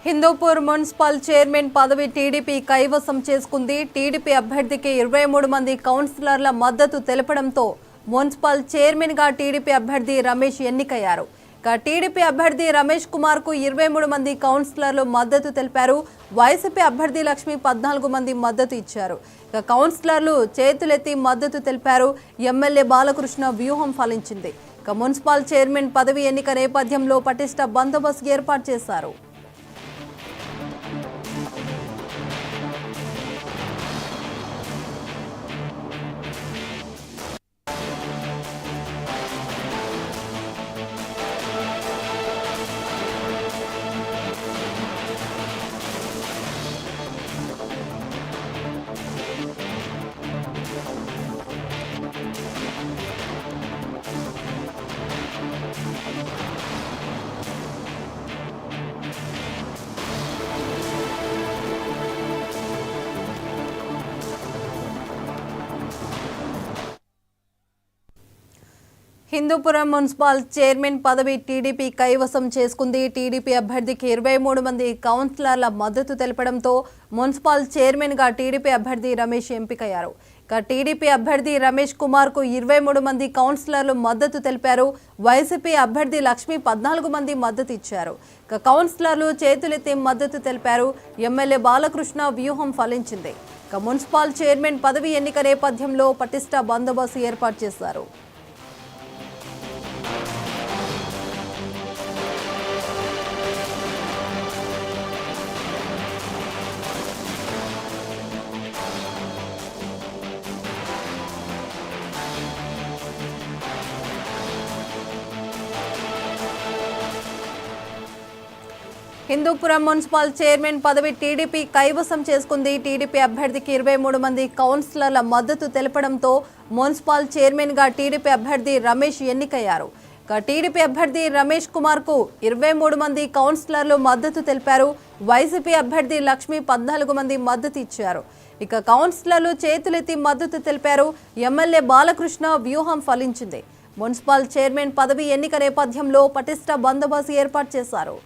Hindupur municipal chairman పదవి TDP కైవసం చేసుకుంది. టీడీపీ అభ్యర్థికి 23 మంది కౌన్సిలర్ల మద్దతు తెలపడంతో మున్సిపల్ చైర్మన్ గా టీడీపీ అభ్యర్థి రమేష్ ఎన్నికయ్యారు. టీడీపీ అభ్యర్థి రమేష్ కుమార్ కు 23 మంది కౌన్సిలర్లు మద్దతు తెలిపారు. వైసీపీ అభ్యర్థి లక్ష్మి 14 మంది మద్దతు ఇచ్చారు. కౌన్సిలర్లు చేతులెత్తి మద్దతు తెలిపారు. ఎమ్మెల్యే బాలకృష్ణ వ్యూహం ఫలించింది. మున్సిపల్ చైర్మన్ పదవి ఎన్నిక నేపథ్యంలో పటిష్ట బందోబస్తు ఏర్పాటు చేశారు. హిందూపురం మున్సిపల్ చైర్మన్ పదవి టీడీపీ కైవసం చేసుకుంది. టీడీపీ అభ్యర్థికి 23 మంది కౌన్సిలర్ల మద్దతు తెలపడంతో మున్సిపల్ చైర్మన్ గా టీడీపీ అభ్యర్థి రమేష్ ఎంపికయ్యారు. టీడీపీ అభ్యర్థి రమేష్ కుమార్ కు 23 మంది కౌన్సిలర్లు మద్దతు తెలిపారు. వైసీపీ అభ్యర్థి లక్ష్మి 14 మంది మద్దతు ఇచ్చారు. కౌన్సిలర్లు చేతులెత్తి మద్దతు తెలిపారు. ఎమ్మెల్యే బాలకృష్ణ వ్యూహం ఫలించింది. మున్సిపల్ చైర్మన్ పదవి ఎన్నిక నేపథ్యంలో పటిష్ట బందోబస్తు ఏర్పాటు చేశారు. హిందూపురం మున్సిపల్ చైర్మన్ పదవి టీడీపీ కైవసం చేసుకుంది. టీడీపీ అభ్యర్థికి 23 మంది కౌన్సిలర్ల మద్దతు తెలపడంతో మున్సిపల్ చైర్మన్ గా టీడీపీ అభ్యర్థి రమేష్ ఎన్నికయ్యారు. టీడీపీ అభ్యర్థి రమేష్ కుమార్ కు 23 మంది కౌన్సిలర్లు మద్దతు తెలిపారు. వైసీపీ అభ్యర్థి లక్ష్మి 14 మంది మద్దతు ఇచ్చారు. కౌన్సిలర్లు చేతులెత్తి మద్దతు తెలిపారు. ఎమ్మెల్యే బాలకృష్ణ వ్యూహం ఫలించింది. మున్సిపల్ చైర్మన్ పదవి ఎన్నిక నేపథ్యంలో పటిష్ట బందోబస్తు ఏర్పాటు చేశారు.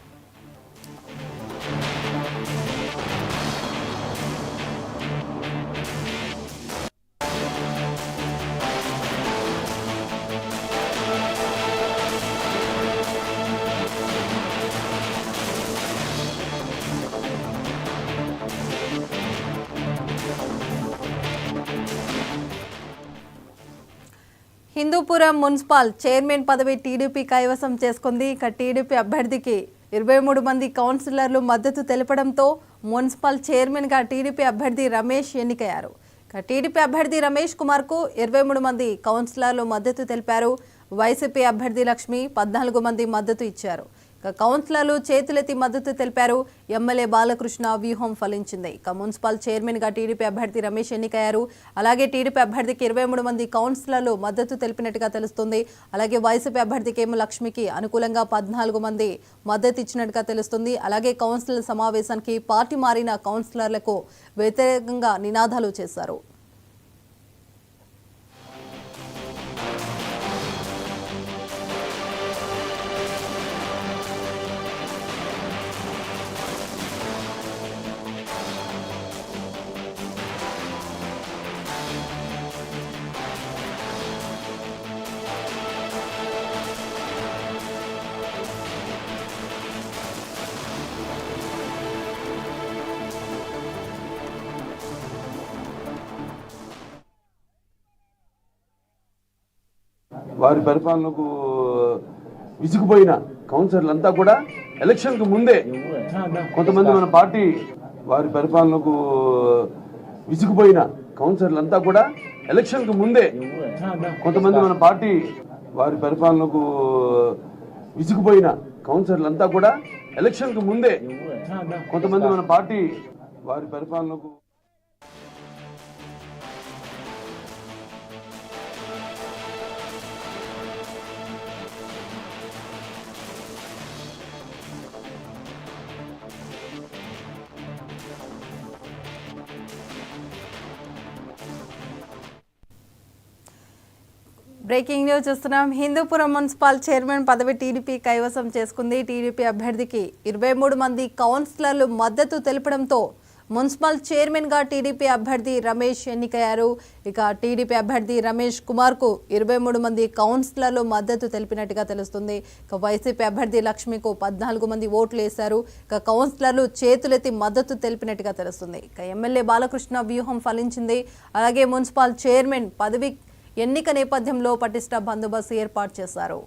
హిందూపురం మున్సిపల్ చైర్మన్ పదవి టీడీపీ కైవసం చేసుకుంది. టీడీపీ అభ్యర్థికి 23 మంది కౌన్సిలర్లు మద్దతు తెలపడంతో మున్సిపల్ చైర్మన్ గా టీడీపీ అభ్యర్థి రమేష్ ఎన్నికయ్యారు. టీడీపీ అభ్యర్థి రమేష్ కుమార్ కు 23 మంది కౌన్సిలర్లు మద్దతు తెలిపారు. వైసీపీ అభ్యర్థి లక్ష్మి 14 మంది మద్దతు ఇచ్చారు. కౌన్సిలర్లు చేతులెత్తి మద్దతు తెలిపారు. ఎమ్మెల్యే బాలకృష్ణ వ్యూహం ఫలించింది. మున్సిపల్ చైర్మన్ గా టీడీపీ అభ్యర్థి రమేష్ ఎన్నికయ్యారు. అలాగే టీడీపీ అభ్యర్థికి 23 మంది కౌన్సిలర్లు మద్దతు తెలిపినట్టుగా తెలుస్తుంది. అలాగే వైసీపీ అభ్యర్థికి ఏమో లక్ష్మికి అనుకూలంగా 14 మంది మద్దతు ఇచ్చినట్టుగా తెలుస్తుంది. అలాగే కౌన్సిలర్ సమావేశానికి పార్టీ మారిన కౌన్సిలర్లకు వ్యతిరేకంగా నినాదాలు చేశారు. వారి పరిపాలనకు విసిగిపోయిన కౌన్సిలర్లంతా కూడా ఎలక్షన్కు ముందే కొంతమంది మన పార్టీ వారి పరిపాలనకు విసిగిపోయిన కౌన్సిలర్లంతా కూడా ఎలక్షన్కు ముందే కొంతమంది మన పార్టీ వారి పరిపాలనకు విసిగిపోయిన కౌన్సిలర్లంతా కూడా ఎలక్షన్కు ముందే కొంతమంది మన పార్టీ వారి పరిపాలనకు బ్రేకింగ్ న్యూస్ చూస్తున్నాం. హిందూపురం మున్సిపల్ చైర్మన్ పదవి టీడీపీ కైవసం చేసుకుంది. టీడీపీ అభ్యర్థికి 23 మంది కౌన్సిలర్లు మద్దతు తెలపడంతో మున్సిపల్ చైర్మన్ గా టీడీపీ అభ్యర్థి రమేష్ ఎన్నికయ్యారు. ఇక టీడీపీ అభ్యర్థి రమేష్ కుమార్ కు 23 మంది కౌన్సిలర్లు మద్దతు తెలిపినట్టుగా తెలుస్తుంది. ఇక వైసీపీ అభ్యర్థి లక్ష్మికు 14 మంది ఓట్లు వేశారు. ఇక కౌన్సిలర్లు చేతులెత్తి మద్దతు తెలిపినట్టుగా తెలుస్తుంది. ఇక ఎమ్మెల్యే బాలకృష్ణ వ్యూహం ఫలించింది. అలాగే మున్సిపల్ చైర్మన్ పదవి ఎన్నిక నేపథ్యంలో పటిష్ట బందోబస్తు ఏర్పాటు చేశారు.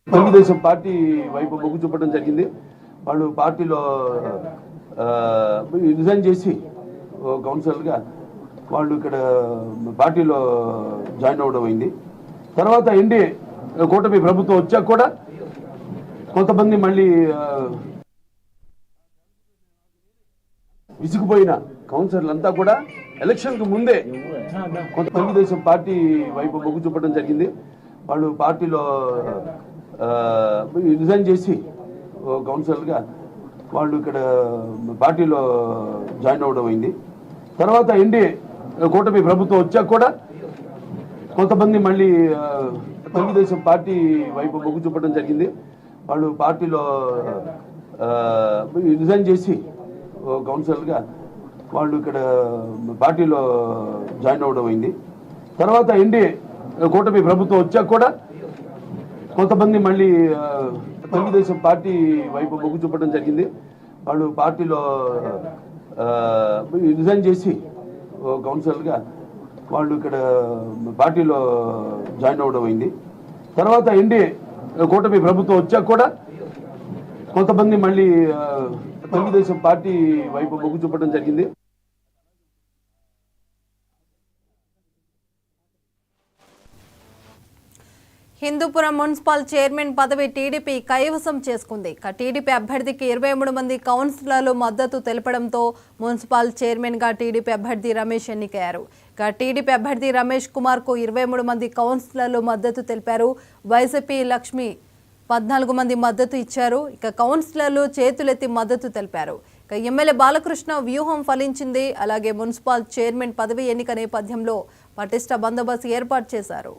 తెలుగుదేశం పార్టీ వైపు మొగ్గు చూపడం జరిగింది. వాళ్ళు పార్టీలో రిజైన్ చేసి కౌన్సిలర్గా వాళ్ళు ఇక్కడ పార్టీలో జాయిన్ అవ్వడం అయింది. తర్వాత ఎన్డీఏ కూటమి ప్రభుత్వం వచ్చాక కూడా కొంతమంది మళ్ళీ విసిగిపోయిన కౌన్సిలర్లు అంతా కూడా ఎలక్షన్కు ముందే తెలుగుదేశం పార్టీ వైపు మొగ్గు చూపడం జరిగింది. వాళ్ళు పార్టీలో రిజైన్ చేసి కౌన్సిలర్గా వాళ్ళు ఇక్కడ పార్టీలో జాయిన్ అవ్వడం అయింది. తర్వాత ఎన్డీఏ కూటమి ప్రభుత్వం వచ్చాక కూడా కొంతమంది మళ్ళీ తెలుగుదేశం పార్టీ వైపు మొగ్గు చూపడం జరిగింది. వాళ్ళు పార్టీలో రిజైన్ చేసి కౌన్సిలర్గా వాళ్ళు ఇక్కడ పార్టీలో జాయిన్ అవ్వడం అయింది. తర్వాత ఎన్డీఏ కూటమి ప్రభుత్వం వచ్చాక కూడా కొంతమంది మళ్ళీ తెలుగుదేశం పార్టీ వైపు మొగ్గు చూపడం జరిగింది. వాళ్ళు పార్టీలో రిజైన్ చేసి కౌన్సిలర్గా వాళ్ళు ఇక్కడ పార్టీలో జాయిన్ అవ్వడం అయింది. తర్వాత ఎన్డీఏ కూటమి ప్రభుత్వం వచ్చాక కూడా కొంతమంది మళ్ళీ తెలుగుదేశం పార్టీ వైపు మొగ్గు చూపడం జరిగింది. హిందూపురం మున్సిపల్ చైర్మన్ పదవి టీడీపీ కైవసం చేసుకుంది. టీడీపీ అభ్యర్థికి 23 మంది కౌన్సిలర్లు మద్దతు తెలపడంతో మున్సిపల్ చైర్మన్ గా టీడీపీ అభ్యర్థి రమేష్ ఎన్నికయ్యారు. టీడీపీ అభ్యర్థి రమేష్ కుమార్ కు 23 మంది కౌన్సిలర్లు మద్దతు తెలిపారు. వైసీపీ లక్ష్మి 14 మంది మద్దతు ఇచ్చారు. ఇక కౌన్సిలర్లు చేతులెత్తి మద్దతు తెలిపారు. ఇక ఎమ్మెల్యే బాలకృష్ణ వ్యూహం ఫలించింది. అలాగే మున్సిపల్ చైర్మన్ పదవి ఎన్నిక నేపథ్యంలో పటిష్ట బందోబస్తు ఏర్పాటు చేశారు.